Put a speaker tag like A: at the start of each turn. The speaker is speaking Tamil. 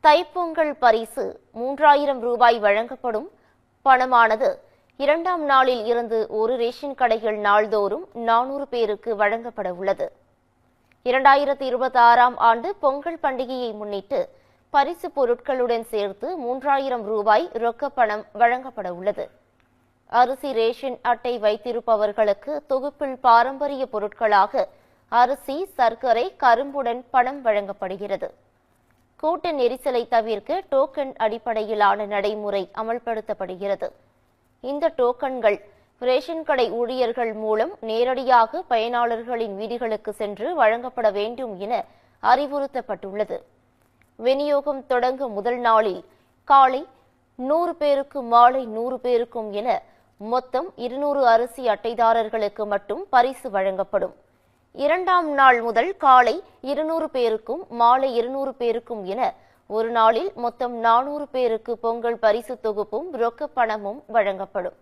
A: தைப்பொங்கல் பரிசு 3000 ரூபாய் வழங்கப்படும். பணமானது 2ஆம் நாளில் இருந்து ஒரு ரேஷன் கடைகள் நாள்தோறும் 400 பேருக்கு வழங்கப்பட உள்ளது. 2026ஆம் ஆண்டு பொங்கல் பண்டிகையை முன்னிட்டு பரிசு பொருட்களுடன் சேர்த்து 3000 ரூபாய் ரொக்கப் பணம் வழங்கப்பட உள்ளது. அரிசி ரேஷன் அட்டை வைத்திருப்பவர்களுக்கு தொகுப்பில் பாரம்பரிய பொருட்களாக அரிசி, சர்க்கரை, கரும்புடன் பணம் வழங்கப்படுகிறது. கூட்ட நெரிசலை தவிர்க்க டோக்கன் அடிப்படையிலான நடைமுறை அமல்படுத்தப்படுகிறது. இந்த டோக்கன்கள் ரேஷன் கடை ஊழியர்கள் மூலம் நேரடியாக பயனாளர்களின் வீடுகளுக்கு சென்று வழங்கப்பட வேண்டும் என அறிவுறுத்தப்பட்டுள்ளது. விநியோகம் தொடங்கும் முதல் நாளில் காலை 100 பேருக்கும் மாலை 100 பேருக்கும் என மொத்தம் 200 அரிசி அட்டைதாரர்களுக்கு மட்டும் பரிசு வழங்கப்படும். 2ஆம் நாள் முதல் காலை 200 பேருக்கும் மாலை 200 பேருக்கும் என ஒரு நாளில் மொத்தம் 400 பேருக்கு பொங்கல் பரிசு தொகுப்பும் ரொக்கப் பணமும் வழங்கப்படும்.